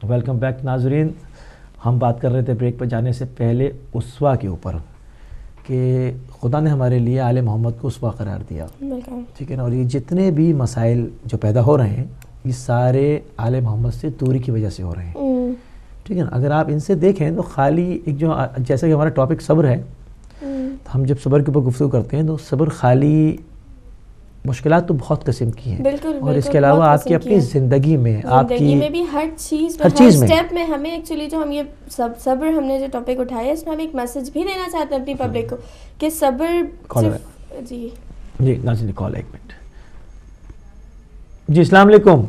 Welcome back ناظرین. ہم بات کر رہے تھے بریک پہ جانے سے پہلے اسوہ کے اوپر کہ خدا نے ہمارے لیے آل محمد کو اسوہ قرار دیا, ٹھیک ہے نا. اور یہ جتنے بھی مسائل جو پیدا ہو رہے ہیں یہ سارے آل محمد سے دوری کی وجہ سے ہو رہے ہیں, ٹھیک ہے نا. اگر آپ ان سے دیکھیں تو خالی ایک جو جیسا کہ ہمارا ٹاپک صبر ہے, ہم جب صبر کے اوپر گفتگو کرتے ہیں تو صبر خالی مشکلات تو بہت قسم کی ہیں, اور اس کے علاوہ آپ کی اپنی زندگی میں آپ کی بھی ہر چیز سٹیپ میں ہمیں ایکچولی جو ہم یہ صبر ہم نے جو ٹاپک اٹھایا ہے اس میں ہم ایک میسج بھی دینا چاہتے ہیں اپنی پبلک کو کہ صبر جی ناظرین کال ایک منٹ. جی السلام علیکم.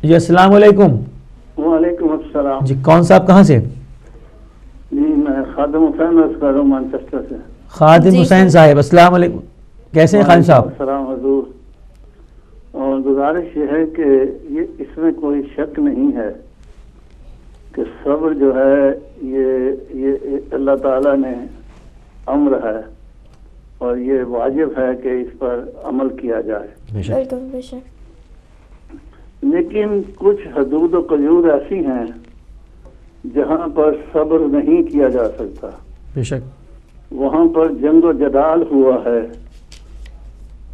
جی السلام علیکم. وعلیکم السلام. جی کون صاحب کہاں سے؟ جی میں خادم حسین عرض کر رہا ہوں مانچسٹر سے. خادم حسین صاحب السلام علیکم, کیسے ہیں خادم صاحب؟ السلام حضور. اور گزارش یہ ہے کہ یہ اس میں کوئی شک نہیں ہے کہ صبر جو ہے یہ اللہ تعالیٰ نے امر ہے اور یہ واجب ہے کہ اس پر عمل کیا جائے. بے شک. لیکن کچھ حدود و قیود ایسی ہیں جہاں پر صبر نہیں کیا جا سکتا. بے شک. وہاں پر جنگ و جدال ہوا ہے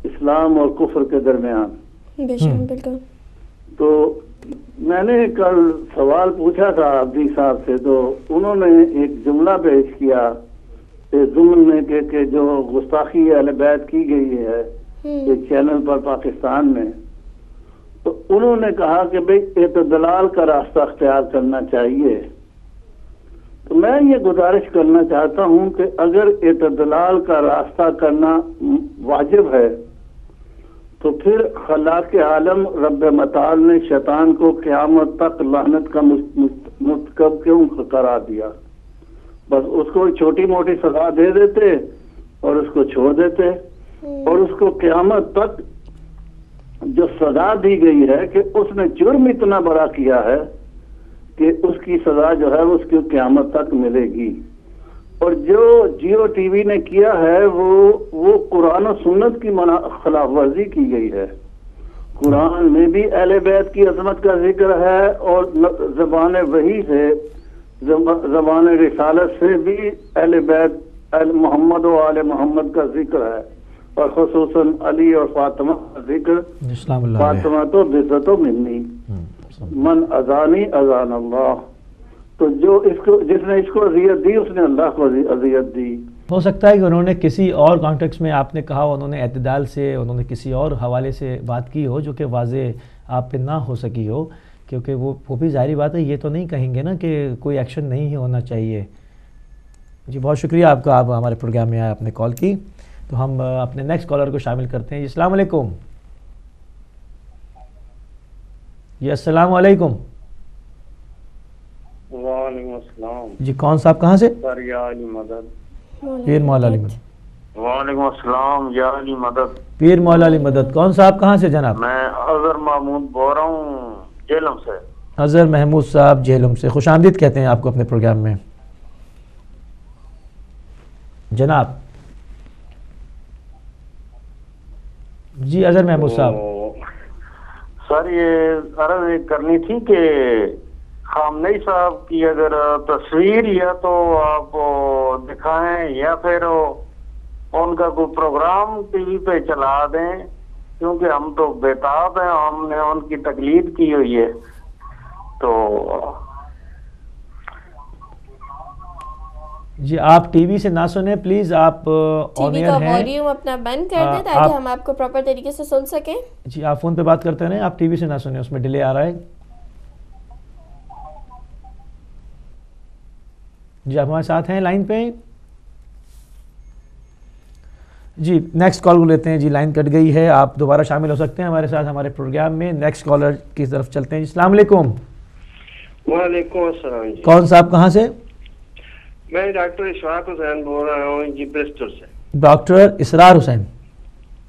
اسلام اور کفر کے درمیان. بے شک بالکل. تو میں نے کل سوال پوچھا تھا عبدی صاحب سے, تو انہوں نے ایک جملہ پیش کیا ضمن میں کہ جو گستاخی اہل بیت کی گئی ہے ایک چینل پر پاکستان میں, تو انہوں نے کہا کہ بھئی اعتدال کا راستہ اختیار کرنا چاہیے. تو میں یہ گزارش کرنا چاہتا ہوں کہ اگر اعتدال کا راستہ کرنا واجب ہے تو پھر خلاق عالم رب متعال نے شیطان کو قیامت تک لعنت کا مرتکب کیوں قرار دیا؟ بس اس کو چھوٹی موٹی سزا دے دیتے اور اس کو چھوڑ دیتے, اور اس کو قیامت تک جو سزا دی گئی ہے کہ اس نے جرم اتنا بڑا کیا ہے کہ اس کی سزا جو ہے اس کی قیامت تک ملے گی. اور جو جیو ٹی وی نے کیا ہے وہ قرآن و سنت کی خلاف ورزی کی گئی ہے. قرآن میں بھی اہل بیت کی عظمت کا ذکر ہے اور زبان وحی سے زبان رسالت سے بھی اہل بیت اہل محمد و آل محمد کا ذکر ہے, اور خصوصاً علی اور فاطمہ کا ذکر. فاطمہ تو بذت و منی من اذانی اذان اللہ. تو جس نے اس کو اذیت دی اس نے اللہ کو اذیت دی. ہو سکتا ہے کہ انہوں نے کسی اور کانٹیکس میں آپ نے کہا انہوں نے اعتدال سے انہوں نے کسی اور حوالے سے بات کی ہو جو کہ واضح آپ پہ نہ ہو سکی ہو, کیونکہ وہ بھی ظاہری بات ہے, یہ تو نہیں کہیں گے نا کہ کوئی ایکشن نہیں ہی ہونا چاہیے. جی بہت شکریہ آپ کا, آپ ہمارے پروگرام میں آئے, آپ نے کال کی. تو ہم اپنے نیکسٹ کالر کو شامل کرتے ہیں. السلام علیکم. جی السلام علیکم. وعلیکم السلام. جی کون صاحب کہاں سے؟ یا علی مدد. پیر مولا علی مدد. وعلیکم السلام. یا علی مدد. پیر مولا علی مدد. کون صاحب کہاں سے جناب؟ میں اظہر محمود بول رہا ہوں جہلم سے. اظہر محمود صاحب جہلم سے, خوش آمدید کہتے ہیں آپ کو اپنے پروگرام میں جناب. جی اظہر محمود صاحب. سر یہ عرض کرنی تھی کہ خامنئی صاحب کی اگر تصویر یا تو آپ دکھائیں یا پھر ان کا کوئی پروگرام ٹی وی پہ چلا دیں, کیونکہ ہم تو بےتاب ہیں, ہم نے ان کی تقلید کی ہوئی ہے. تو جی آپ ٹی وی سے نہ سنیں پلیز, آپ آن ایئر ہیں, ٹی وی کا والیوم اپنا بند کر دیں تاکہ ہم آپ کو پراپر طریقے سے سن سکیں. جی آپ فون پہ بات کرتے رہیں, آپ ٹی وی سے نہ سنیں, اس میں ڈیلے آ رہا ہے. جی آپ ہمارے ساتھ ہیں لائن پہ. جی نیکسٹ کال کو لیتے ہیں. جی لائن کٹ گئی ہے, آپ دوبارہ شامل ہو سکتے ہیں ہمارے ساتھ ہمارے پروگرام میں. نیکسٹ کالر کی طرف چلتے ہیں. السلام علیکم. وعلیکم السلام. جی کون صاحب کہاں سے؟ میں ڈاکٹر اشراق حسین بول رہا ہوں جی برسٹل سے. ڈاکٹر اسرار حسین.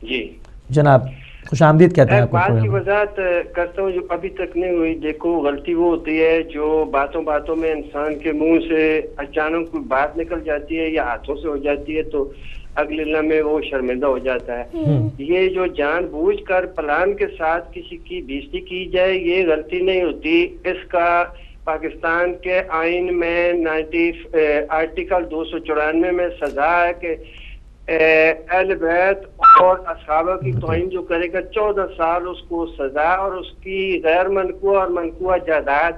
جی جناب خوش آمدید کہتے ہیں آپ کو. بات کی وضاحت کرتا ہوں جو ابھی تک نہیں ہوئی. دیکھو غلطی وہ ہوتی ہے جو باتوں میں انسان کے منہ سے اچانک کوئی بات نکل جاتی ہے یا ہاتھوں سے ہو جاتی ہے, تو اگلے لمحے وہ شرمندہ ہو جاتا ہے. یہ جو جان بوجھ کر پلان کے ساتھ کسی کی بےزتی کی جائے یہ غلطی نہیں ہوتی. اس کا پاکستان کے آئین میں آرٹیکل 294 میں سزا ہے کہ اہل بیت اور اصحابہ کی توہین جو کرے گا 14 سال اس کو سزا اور اس کی غیر منقوع اور منقوع جائیداد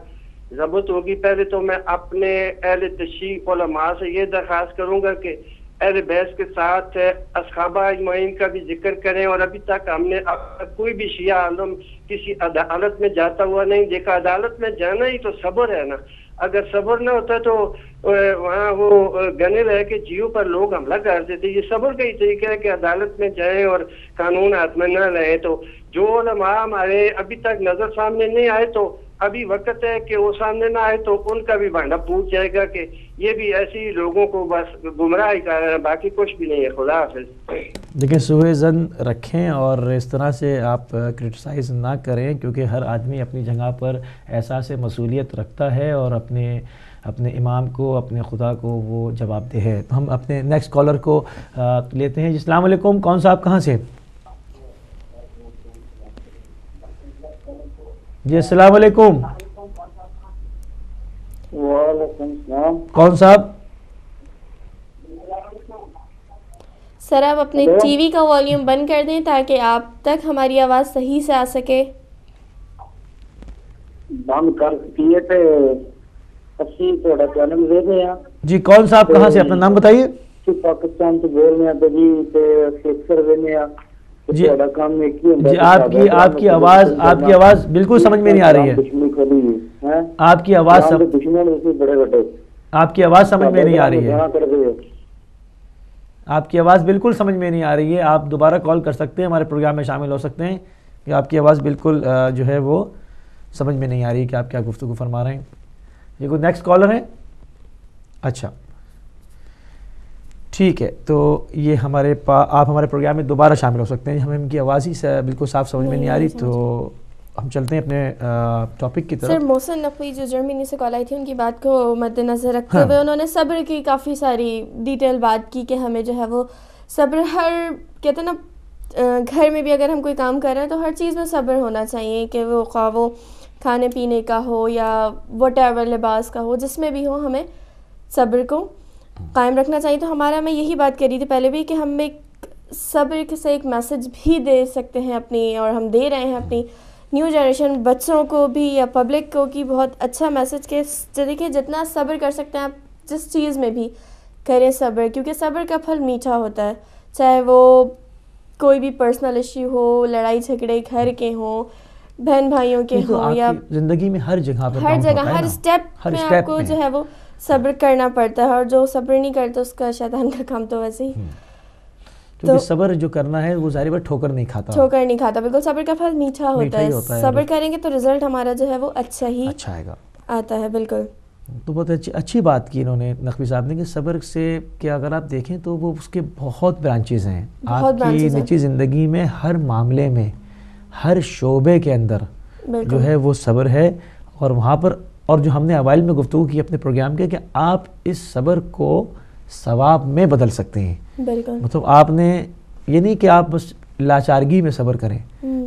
ضبط ہوگی. پہلے تو میں اپنے اہل تشیع علماء سے یہ درخواست کروں گا کہ اہل بیت کے ساتھ اصحابہ اجمعین کا بھی ذکر کریں. اور ابھی تک ہم نے کوئی بھی شیعہ عالم کسی عدالت میں جاتا ہوا نہیں دیکھا. عدالت میں جانا ہی تو صبر ہے نا. اگر صبر نہ ہوتا تو وہاں وہ گنے رہ کے جیو پر لوگ حملہ کر دیتے. یہ صبر کا ہی طریقہ ہے کہ عدالت میں جائیں اور قانون ہاتھ میں نہ رہے. تو جو علماء ہمارے ابھی تک نظر سامنے نہیں آئے تو ابھی وقت ہے کہ وہ سامنے نہ آئے تو ان کا بھی بھانڈا پوچھ جائے گا کہ یہ بھی ایسی لوگوں کو بس گمراہ ہی کر رہے ہیں, باقی کچھ بھی نہیں ہے. خدا حافظ. دیکھیں سوء ظن رکھیں اور اس طرح سے آپ کرٹیسائز نہ کریں کیونکہ ہر آدمی اپنی جگہ پر احساس مسئولیت رکھتا ہے اور اپنے امام کو اپنے خدا کو وہ جواب دہ ہے. تو ہم اپنے نیکسٹ کالر کو لیتے ہیں. السلام علیکم, کون صاحب کہاں سے؟ جی السلام علیکم. وعلیکم السلام. کون صاحب؟ سر آپ اپنے ٹی وی کا والیوم بند کر دیں تاکہ آپ تک ہماری آواز صحیح سے آ سکے. بند کر دیے تھے 80 تھوڑا چینل دے دیں. جی کون صاحب کہاں سے؟ اپنا نام بتائیے. پاکستان سے بول رہے ہیں جی شیخر دینے جی آپ کی آواز بالکل سمجھ میں نہیں آ رہی ہے. آپ کی آواز سمجھ میں نہیں آ رہی ہے. آپ کی آواز بالکل سمجھ میں نہیں آ رہی ہے. آپ دوبارہ کال کر سکتے ہیں, ہمارے پروگرام میں شامل ہو سکتے ہیں کہ آپ کی آواز بالکل جو ہے وہ سمجھ میں نہیں آ رہی ہے کہ آپ کیا گفتگو فرما رہے ہیں. یہ کوئی نیکسٹ کالر ہے؟ اچھا ٹھیک ہے, تو یہ آپ ہمارے پروگرام میں دوبارہ شامل ہو سکتے ہیں. ہمیں ان کی آواز ہی بالکل صاف سمجھ میں نہیں آ رہی, تو ہم چلتے ہیں اپنے ٹاپک کی طرف. سر محسن نقوی جو جرمنی سے کال آئی تھی ان کی بات کو مد نظر رکھتے ہوئے انہوں نے صبر کی کافی ساری ڈیٹیل بات کی کہ ہمیں جو ہے وہ صبر کہتے ہیں نا گھر میں بھی اگر ہم کوئی کام کر رہے ہیں تو ہر چیز میں صبر ہونا چاہیے کہ وہ خواہ وہ کھانے پینے کا ہو یا وٹ ایور لباس کا ہو, جس میں بھی ہو ہمیں صبر کو قائم رکھنا چاہیے. تو ہمارا میں یہی بات کر رہی تھی پہلے بھی کہ ہم ایک صبر سے ایک میسج بھی دے سکتے ہیں اپنی, اور ہم دے رہے ہیں اپنی نیو جنریشن بچوں کو بھی یا پبلک کو کہ بہت اچھا میسج کہ دیکھیں جتنا صبر کر سکتے ہیں آپ جس چیز میں بھی کریں صبر, کیونکہ صبر کا پھل میٹھا ہوتا ہے. چاہے وہ کوئی بھی پرسنل ایشو ہو, لڑائی جھگڑے گھر کے ہوں, بہن بھائیوں کے ہوں, یا زندگی میں ہر جگہ ہر اسٹیپ میں آپ کو جو ہے وہ صبر کرنا پڑتا ہے. اور جو صبر نہیں کرتا اس کا شیطان کا کام تو ویسے ہی. کیونکہ صبر جو کرنا ہے وہ ظاہر بات ٹھوکر نہیں کھاتا. بالکل صبر کا پھل میٹھا ہوتا ہے. صبر کریں گے تو رزلٹ ہمارا جو ہے وہ اچھا آئے گا, آتا ہے. بالکل. تو بہت اچھی بات کی انہوں نے نقوی صاحب نے کہ صبر سے کہ اگر آپ دیکھیں تو وہ اس کے بہت برانچز ہیں آپ کی نجی زندگی میں, ہر معاملے میں, ہر شعبے کے اندر جو ہے وہ صبر ہے. اور وہاں پر اور جو ہم نے اوائل میں گفتگو کی اپنے پروگرام کے کہ آپ اس صبر کو ثواب میں بدل سکتے ہیں. مطلب آپ نے یہ نہیں کہ آپ بس لاچارگی میں صبر کریں,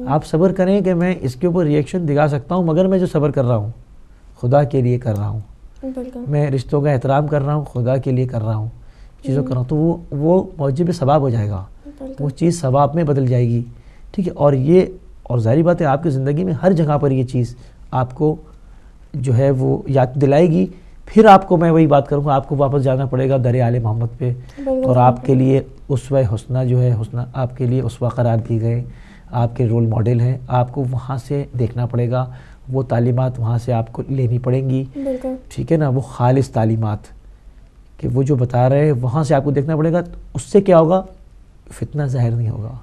آپ صبر کریں کہ میں اس کے اوپر ریئیکشن دکھا سکتا ہوں مگر میں جو صبر کر رہا ہوں خدا کے لیے کر رہا ہوں, میں رشتوں کا احترام کر رہا ہوں خدا کے لیے کر رہا ہوں, چیزوں کر رہا ہوں, تو وہ موجب ثواب ہو جائے گا, وہ چیز ثواب میں بدل جائے گی. ٹھیک ہے, اور ظاہری بات ہے آپ کی زندگی میں ہر جگہ پر یہ چیز آپ کو جو ہے وہ یاد دلائے گی. پھر آپ کو میں وہی بات کروں گا, آپ کو واپس جانا پڑے گا در آل محمد پہ, اور آپ کے لیے اسوہ حسنہ جو ہے آپ کے لیے اسوہ قرار دی گئے, آپ کے رول ماڈل ہیں, آپ کو وہاں سے دیکھنا پڑے گا, وہ تعلیمات وہاں سے آپ کو لینی پڑیں گی. ٹھیک ہے نا, وہ خالص تعلیمات کہ وہ جو بتا رہے ہیں وہاں سے آپ کو دیکھنا پڑے گا. اس سے کیا ہوگا, فتنہ ظاہر نہیں ہوگا,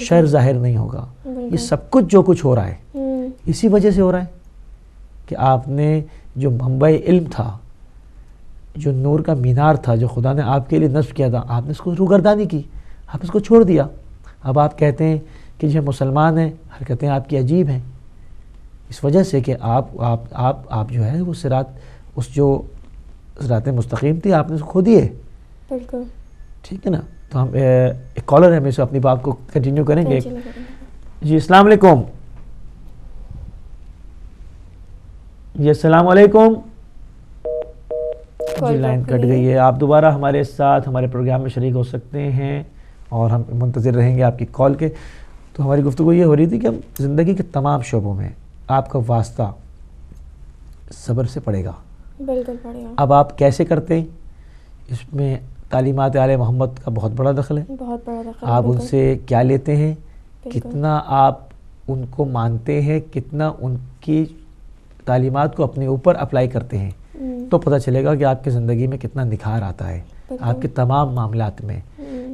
شر ظاہر نہیں ہوگا. یہ سب کچھ جو کچھ ہو رہا ہے اسی وجہ سے ہو رہا ہے کہ آپ نے جو منبع علم تھا, جو نور کا مینار تھا, جو خدا نے آپ کے لیے نصب کیا تھا, آپ نے اس کو روگردانی کی, آپ اس کو چھوڑ دیا. اب آپ کہتے ہیں کہ جو مسلمان ہیں, حرکتیں آپ کی عجیب ہیں, اس وجہ سے کہ آپ جو ہے وہ صراط مستقیم تھی, آپ نے اس کو کھو دیے. ٹھیک ہے نا. تو ہم ایک کالر ہے، ہم اسے اپنی بات کو کنٹینیو کریں گے. جی السلام علیکم. جی السلام علیکم. جی لائن کٹ گئی ہے. آپ دوبارہ ہمارے ساتھ ہمارے پروگرام میں شریک ہو سکتے ہیں اور ہم منتظر رہیں گے آپ کی کال کے. تو ہماری گفتگو یہ ہو رہی تھی کہ ہم زندگی کے تمام شعبوں میں آپ کا واسطہ صبر سے پڑے گا. بالکل پڑے گا. اب آپ کیسے کرتے ہیں، اس میں تعلیمات آل محمد کا بہت بڑا دخل ہے. بہت بڑا دخل. آپ ان سے کیا لیتے ہیں، کتنا آپ ان کو مانتے ہیں، کتنا ان کی تعلیمات کو اپنے اوپر اپلائی کرتے ہیں، تو پتہ چلے گا کہ آپ کی زندگی میں کتنا نکھار آتا ہے آپ کے تمام معاملات میں.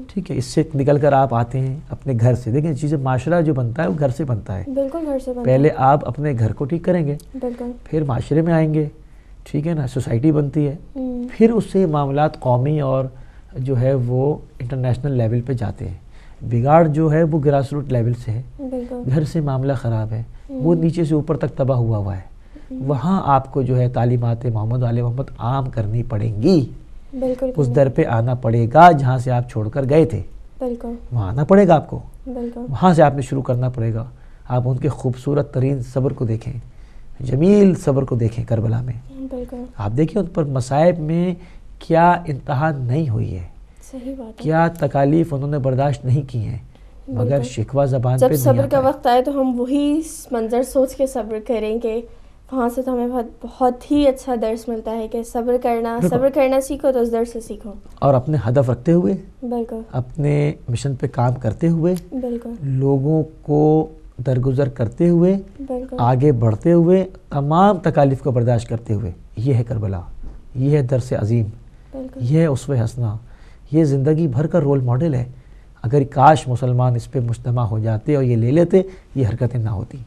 ٹھیک ہے، اس سے نکل کر آپ آتے ہیں اپنے گھر سے. دیکھیں چیزیں، معاشرہ جو بنتا ہے وہ گھر سے بنتا ہے. بالکل گھر سے بنتا ہے. پہلے آپ اپنے گھر کو ٹھیک کریں گے، بالکل پھر معاشرے میں آئیں گے. ٹھیک ہے نا، سوسائٹی بنتی ہے، پھر اس سے معاملات قومی اور جو ہے وہ انٹرنیشنل لیول پہ جاتے ہیں. بگاڑ جو ہے وہ گراس روٹ لیول سے ہے. گھر سے معاملہ خراب ہے، وہ نیچے سے اوپر تک تباہ ہوا ہے. وہاں آپ کو جو ہے تعلیمات محمد آل محمد عام کرنی پڑیں گی. بالکل اس در پہ آنا پڑے گا جہاں سے آپ چھوڑ کر گئے تھے. بالکل وہاں آنا پڑے گا آپ کو. بالکل وہاں سے آپ نے شروع کرنا پڑے گا. آپ ان کے خوبصورت ترین صبر کو دیکھیں، جمیل صبر کو دیکھیں کربلا میں. بالکل آپ دیکھیں ان پر مصائب میں کیا انتہا نہیں ہوئی ہے، صحیح بات ہے. کیا تکالیف انہوں نے برداشت نہیں کی ہیں، مگر شکوہ زبان پہ جب نہیں صبر آتا کا ہے. وقت آئے تو ہم وہی منظر سوچ کے صبر کریں گے. وہاں سے تو ہمیں بہت ہی اچھا درس ملتا ہے کہ صبر کرنا سیکھو تو اس درس سے سیکھو. اور اپنے ہدف رکھتے ہوئے، بالکل اپنے مشن پہ کام کرتے ہوئے، بالکل لوگوں کو درگزر کرتے ہوئے، بالکل آگے بڑھتے ہوئے، تمام تکالیف کو برداشت کرتے ہوئے. یہ ہے کربلا، یہ ہے درس عظیم، بالکل یہ ہے اسوہ حسنہ، یہ زندگی بھر کا رول ماڈل ہے. اگر کاش مسلمان اس پہ مجتمع ہو جاتے اور یہ لے لیتے، یہ حرکتیں نہ ہوتی.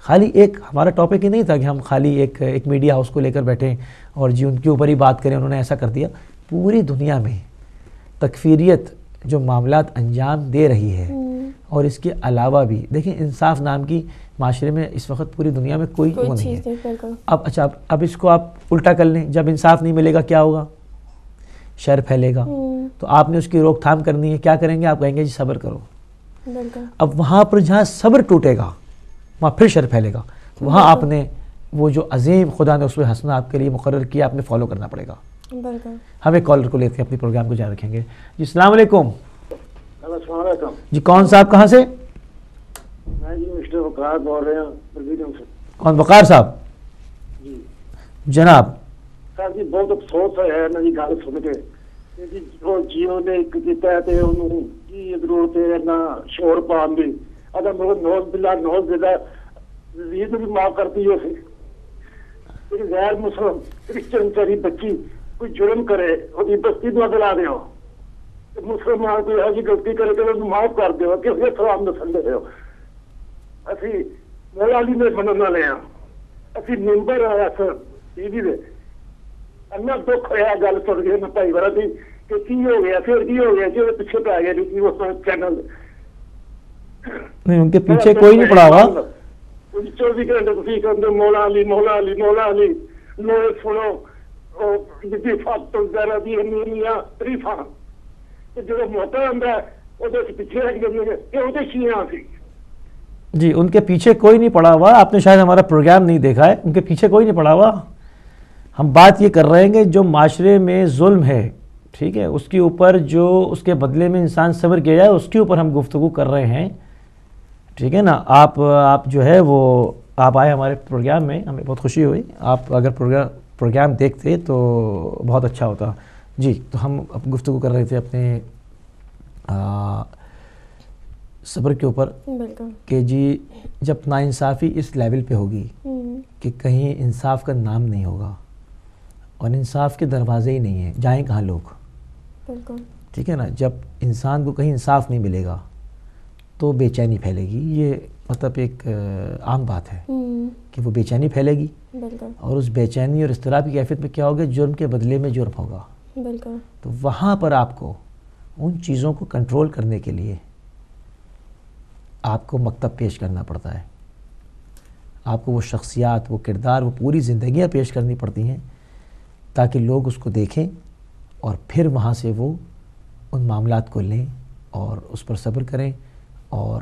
خالی ایک ہمارا ٹاپک ہی نہیں تھا کہ ہم خالی ایک میڈیا ہاؤس کو لے کر بیٹھیں اور جی ان کے اوپر ہی بات کریں، انہوں نے ایسا کر دیا. پوری دنیا میں تکفیریت جو معاملات انجام دے رہی ہے، اور اس کے علاوہ بھی دیکھیں انصاف نام کی معاشرے میں اس وقت پوری دنیا میں کوئی وہ نہیں ہے. اب اس کو آپ الٹا کر لیں، جب انصاف نہیں ملے گا کیا ہوگا؟ شر پھیلے گا. تو آپ نے اس کی روک تھام کرنی ہے. کیا کریں گے؟ آپ کہیں گے جی صبر کرو. اب وہاں پر جہاں صبر ٹوٹے گا وہاں پھر شر پھیلے گا. وہاں آپ نے وہ جو عظیم خدا نے اسوہ حسنہ آپ کے لیے مقرر کیا، آپ نے فالو کرنا پڑے گا. ہم ایک کالر کو لیتے ہیں، اپنی پروگرام کو جاری رکھیں گے. جی السلام علیکم. السلام علیکم جی کون صاحب کہاں سے؟ میں جی مسٹر وقار بول رہے ہیں. کون وقار صاحب؟ جی جناب. سر جی بہت افسوس ہے نا جی گل سن کے جی جیو نے کیتا ہے تے انہوں کی ضرورت ہے نہ شور پان دی. اگر میرے نوز بلا یہ بھی معاف کرتی ہو سی غیر مسلم کرسچن چاری بچی کوئی جرم کرے وہ بستی نہ دلا دیو، مسلمان کوئی ایسی غلطی کرے تو معاف کر دیو. کس نے سلام دسن دے ہو؟ اسی مولا علی نے منن والے ہاں، اسی ممبر آیا سر ٹی وی دے اننا دکھ ہوا گل سن کے میں بھائی والا دی کہ کی ہو گیا پھر کی ہو گیا جی پیچھے پہ آ گیا نہیں وہ چینل نہیں ان کے پیچھے کوئی نہیں پڑا ہوا. 24 گھنٹے تھی مولا علی مولا علی مولا علی لو سنو جی فات وغیرہ دی میاں تریفاں جو موٹا ہوں وہ پیچھے رہ گئے کہ وہ شیعہ سی. جی ان کے پیچھے کوئی نہیں پڑا ہوا. آپ نے شاید ہمارا پروگرام نہیں دیکھا ہے. ان کے پیچھے کوئی نہیں پڑا ہوا. ہم بات یہ کر رہے ہیں کہ جو معاشرے میں ظلم ہے، ٹھیک ہے، اس کے اوپر جو اس کے بدلے میں انسان صبر کیا جائے اس کے اوپر ہم گفتگو کر رہے ہیں. ٹھیک ہے نا. آپ جو ہے وہ آپ آئے ہمارے پروگرام میں، ہمیں بہت خوشی ہوئی. آپ اگر پروگرام دیکھتے تو بہت اچھا ہوتا. جی تو ہم گفتگو کر رہے تھے اپنے صبر کے اوپر کہ جی جب ناانصافی اس لیول پہ ہوگی کہ کہیں انصاف کا نام نہیں ہوگا اور انصاف کے دروازے ہی نہیں ہیں، جائیں کہاں لوگ؟ ٹھیک ہے نا. جب انسان کو کہیں انصاف نہیں ملے گا تو بے چینی پھیلے گی. یہ مطلب ایک عام بات ہے کہ وہ بے چینی پھیلے گی، اور اس بے چینی اور اضطراب کی کیفیت میں کیا ہوگا؟ جرم کے بدلے میں جرم ہوگا. تو وہاں پر آپ کو ان چیزوں کو کنٹرول کرنے کے لیے آپ کو مکتب پیش کرنا پڑتا ہے. آپ کو وہ شخصیات، وہ کردار، وہ پوری زندگیاں پیش کرنی پڑتی ہیں تاکہ لوگ اس کو دیکھیں اور پھر وہاں سے وہ ان معاملات کو لیں اور اس پر صبر کریں اور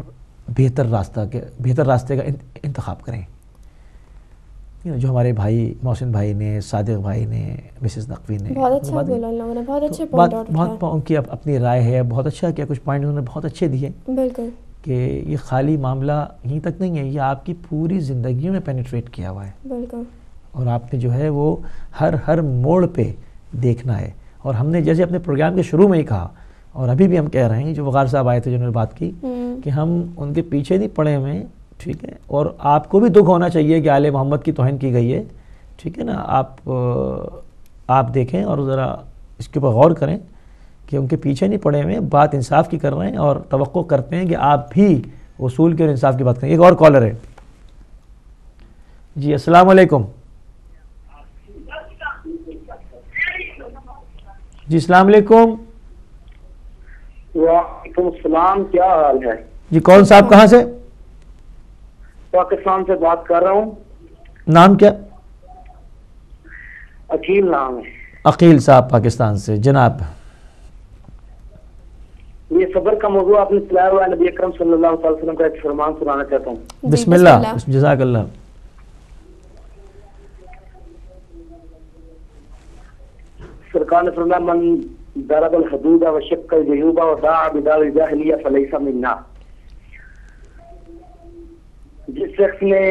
بہتر راستے کا انتخاب کریں. جو ہمارے بھائی محسن بھائی نے، صادق بھائی نے، مسز نقوی نے، بہت اچھا بولا انہوں نے، بہت اچھے پوائنٹ آؤٹ کیا. ان کی اپنی رائے ہے، بہت اچھا کیا، کچھ پوائنٹ انہوں نے بہت اچھے دیے. بالکل کہ یہ خالی معاملہ یہیں تک نہیں ہے، یہ آپ کی پوری زندگیوں میں پینیٹریٹ کیا ہوا ہے. بالکل. اور آپ نے جو ہے وہ ہر موڑ پہ دیکھنا ہے. اور ہم نے جیسے اپنے پروگرام کے شروع میں ہی کہا اور ابھی بھی ہم کہہ رہے ہیں، جو وقار صاحب آئے تھے جنہوں نے بات کی، کہ ہم ان کے پیچھے نہیں پڑے ہوئے ہیں. ٹھیک ہے. اور آپ کو بھی دکھ ہونا چاہیے کہ آل محمد کی توہین کی گئی ہے. ٹھیک ہے نا. آپ دیکھیں اور ذرا اس کے اوپر غور کریں کہ ان کے پیچھے نہیں پڑے ہوئے، بات انصاف کی کر رہے ہیں اور توقع کرتے ہیں کہ آپ بھی اصول کے اور انصاف کی بات کریں. ایک اور کالر ہے. جی السلام علیکم. جی السلام علیکم. وعلیکم السلام. کیا حال ہے؟ جی کون صاحب کہاں سے؟ پاکستان سے بات کر رہا ہوں. نام کیا؟ عقیل نام ہے. عقیل صاحب پاکستان سے. جناب یہ صبر کا موضوع آپ نے سنایا ہوا ہے، نبی اکرم صلی اللہ علیہ وسلم کا ایک فرمان سنانا چاہتا ہوں. بسم اللہ. جزاک اللہ. سرکار نے فرمایا من ضرب الحدود وشق الجیوب ودعا بدعوى الجاہلیہ فلیس منا. جس شخص نے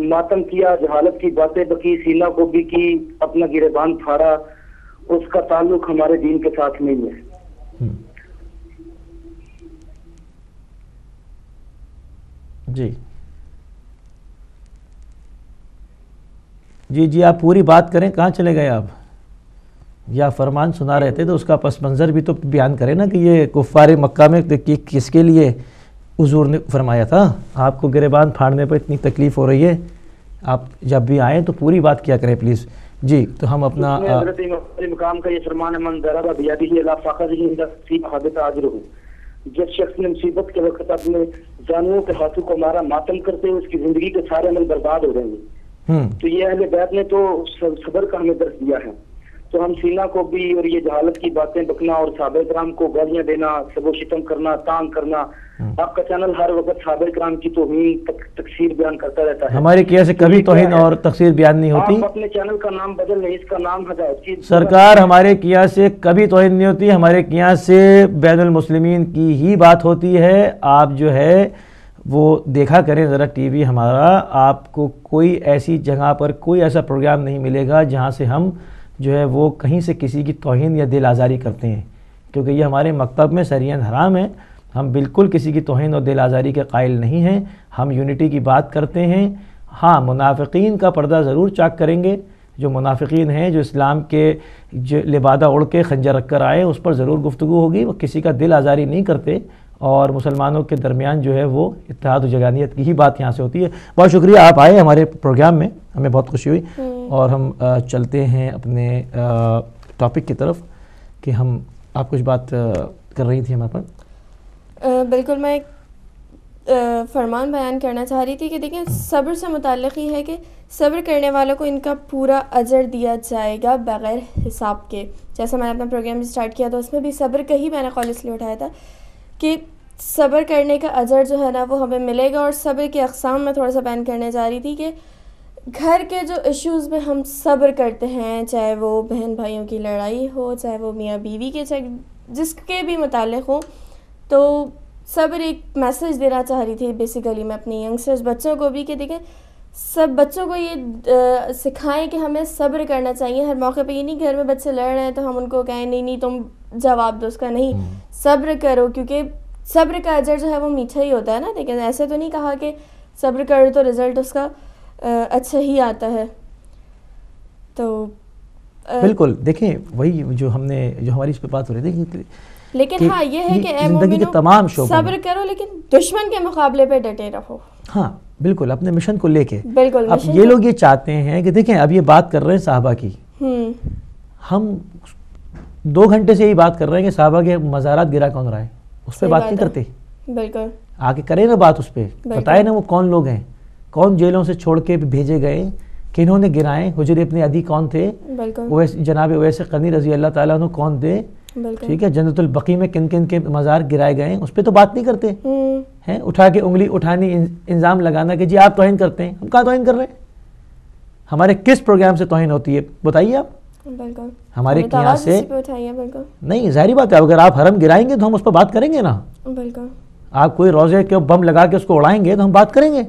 ماتم کیا، جہالت کی باتیں بکی، سینہ کو بھی کی، اپنا گریبان پھاڑا، اس کا تعلق ہمارے دین کے ساتھ نہیں ہے. جی آپ پوری بات کریں. کہاں چلے گئے آپ؟ یا فرمان سنا رہے تھے تو اس کا پس منظر بھی تو بیان کریں نا کہ یہ کفار مکہ میں کس کے لیے حضور نے فرمایا تھا. آپ کو گریبان پھاڑنے پر اتنی تکلیف ہو رہی ہے، آپ جب بھی آئیں تو پوری بات کیا کریں پلیز. جی تو ہم اپنا حضرت مقام کا یہ فرمان ہے من ضرب بیدہ لا فخذہ اذا اصیب حبط اجرہ. جس شخص نے مصیبت کے وقت اپنے جانوروں کے ہاتھوں کو مارا، ماتم کرتے ہوئے اس کی زندگی کے سارے عمل برباد ہو جائیں گے. تو یہ اہل بیت نے تو صبر کا ہمیں درس دیا ہے. تو ہم سینہ کو بھی اور یہ جہالت کی باتیں بکنا اور صحابہ کرام کو گالیاں دینا، سب و شتم کرنا، تانگ کرنا، آپ کا چینل ہر وقت صحابہ کرام کی توہین تکفیر بیان کرتا رہتا ہے. ہماری کیا سے کبھی توہین اور تکفیر بیان نہیں ہوتی. آپ اپنے چینل کا نام بدل نہیں، اس کا نام ہدایت کی سرکار. ہمارے کیا سے کبھی توہین نہیں ہوتی. ہمارے کیا سے بین المسلمین کی ہی بات ہوتی ہے. آپ جو ہے وہ دیکھا کریں ذرا ٹی وی ہمارا. آپ کو کوئی ایسی جگہ پر کوئی ایسا پروگرام نہیں ملے گا جہاں سے ہم جو ہے وہ کہیں سے کسی کی توہین یا دل آزاری کرتے ہیں، کیونکہ یہ ہمارے مکتب میں سریعاً حرام ہے. ہم بالکل کسی کی توہین اور دل آزاری کے قائل نہیں ہیں. ہم یونٹی کی بات کرتے ہیں. ہاں منافقین کا پردہ ضرور چاک کریں گے. جو منافقین ہیں، جو اسلام کے جو لبادہ اڑ کے خنجر رکھ کر آئے، اس پر ضرور گفتگو ہوگی. وہ کسی کا دل آزاری نہیں کرتے اور مسلمانوں کے درمیان جو ہے وہ اتحاد و جگانیت کی ہی بات یہاں سے ہوتی ہے. بہت شکریہ آپ آئے ہمارے پروگرام میں، ہمیں بہت خوشی ہوئی. اور ہم چلتے ہیں اپنے ٹاپک کی طرف کہ ہم آپ کچھ بات کر رہی تھی ہمارے پر. بالکل میں ایک فرمان بیان کرنا چاہ رہی تھی کہ دیکھیں صبر سے متعلق ہی ہے کہ صبر کرنے والوں کو ان کا پورا اجر دیا جائے گا بغیر حساب کے. جیسا میں نے اپنا پروگرام اسٹارٹ کیا تو اس میں بھی صبر کا ہی میں نے قول اس لیے اٹھایا تھا کہ صبر کرنے کا اجر جو ہے نا وہ ہمیں ملے گا. اور صبر کے اقسام میں تھوڑا سا بیان کرنے جا رہی تھی کہ گھر کے جو ایشوز میں ہم صبر کرتے ہیں، چاہے وہ بہن بھائیوں کی لڑائی ہو، چاہے وہ میاں بیوی کے، چاہے جس کے بھی متعلق ہو، تو صبر ایک میسیج دینا چاہ رہی تھی بیسیکلی میں اپنی ینگسٹرز بچوں کو بھی کہ دیکھیں سب بچوں کو یہ سکھائیں کہ ہمیں صبر کرنا چاہیے. ہر موقع پہ یہ نہیں گھر میں بچے لڑ رہے ہیں تو ہم ان کو کہیں نہیں تم جواب دو اس کا، نہیں صبر کرو کیونکہ صبر کا اجر جو ہے وہ میٹھا ہی ہوتا ہے نا. لیکن ایسے تو نہیں کہا کہ صبر کرو تو رزلٹ اس کا اچھا ہی آتا ہے. تو بالکل دیکھیں وہی جو ہم نے جو ہماری اس پہ بات ہو رہی تھی، لیکن ہاں یہ ہے کہ اے زندگی کے تمام شعبوں صبر کرو لیکن دشمن کے مقابلے پہ ڈٹے رہو. ہاں بالکل اپنے مشن کو لے کے. بالکل اب یہ لوگ یہ چاہتے ہیں کہ دیکھیں اب یہ بات کر رہے ہیں صحابہ کی، ہم 2 گھنٹے سے یہی بات کر رہے ہیں کہ صحابہ کے مزارات گرا کون رہا ہے، اس پہ بات نہیں کرتے. بالکل آگے کریں نا بات اس پہ، بتائے نا وہ کون لوگ ہیں، کون جیلوں سے چھوڑ کے بھیجے گئے، کنہوں نے گرائے. حجر ابن عدی کون تھے، جناب اویس قرنی رضی اللہ تعالیٰ عنہ کون تھے، ٹھیک ہے. جنت البقیع میں کن کن کے مزار گرائے گئے ہیں اس پہ تو بات نہیں کرتے ہیں. اٹھا کے انگلی اٹھانی, الزام لگانا کہ جی آپ توہین کرتے ہیں. ہم کہاں توہین کر رہے ہیں؟ ہمارے کس پروگرام سے توہین ہوتی ہے بتائیے آپ. بالکل ہمارے یہاں سے نہیں, ظاہری بات ہے اگر آپ حرم گرائیں گے تو ہم اس پر بات کریں گے نا. بالکل. آپ کوئی روزے کے بم لگا کے اس کو اڑائیں گے تو ہم بات کریں گے.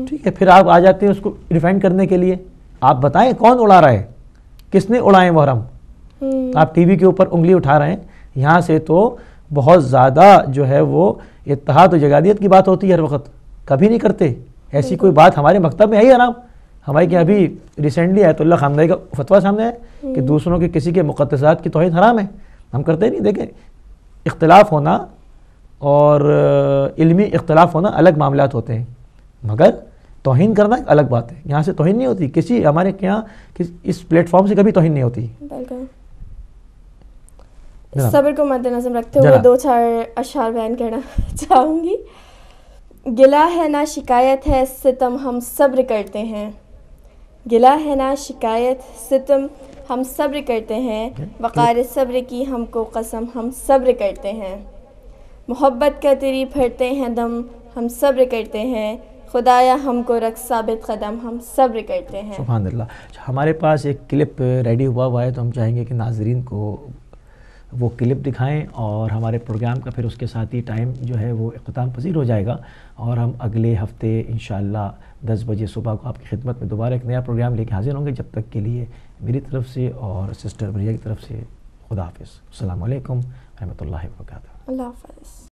ٹھیک ہے, پھر آپ آ جاتے ہیں اس کو ڈیفینڈ کرنے کے لیے. آپ بتائیں کون اڑا رہا ہے, کس نے اڑائے وہ حرم. آپ ٹی وی کے اوپر انگلی اٹھا رہے ہیں. یہاں سے تو بہت زیادہ جو ہے وہ اتحاد و جگادیت کی بات ہوتی ہے ہر وقت, کبھی نہیں کرتے ایسی کوئی بات. ہمارے مکتب میں ہے ہی حرام. ہمارے کہ ابھی ریسنٹلی آیت اللہ خامنہئی کا فتویٰ سامنے ہے کہ دوسروں کے کسی کے مقدسات کی توہین حرام ہے. ہم کرتے نہیں. دیکھیں, اختلاف ہونا اور علمی اختلاف ہونا الگ معاملات ہوتے ہیں, مگر توہین کرنا ایک الگ بات ہے. یہاں سے توہین نہیں ہوتی کسی, ہمارے یہاں اس پلیٹ فارم سے کبھی توہین نہیں ہوتی. صبر کو مد نظر رکھتے ہوئے 2-4 اشعار بیان کرنا چاہوں گی. گلہ ہے نہ شکایت ہے ستم ہم صبر کرتے ہیں. گلہ ہے نہ شکایت ستم ہم صبر کرتے ہیں. وقار صبر کی ہم کو قسم ہم صبر کرتے ہیں. محبت کا تیری پھرتے ہیں دم ہم صبر کرتے ہیں. خدایا ہم کو رکھ ثابت قدم ہم صبر کرتے ہیں. سبحان اللہ. ہمارے پاس ایک کلپ ریڈی ہوا ہے تو ہم چاہیں گے کہ ناظرین کو وہ کلپ دکھائیں, اور ہمارے پروگرام کا پھر اس کے ساتھ ہی ٹائم جو ہے وہ اختتام پذیر ہو جائے گا, اور ہم اگلے ہفتے انشاءاللہ 10 بجے صبح کو آپ کی خدمت میں دوبارہ ایک نیا پروگرام لے کے حاضر ہوں گے. جب تک کے لیے میری طرف سے اور سسٹر بریہ کی طرف سے خدا حافظ. السلام علیکم ورحمۃ اللہ وبرکاتہ. اللہ حافظ.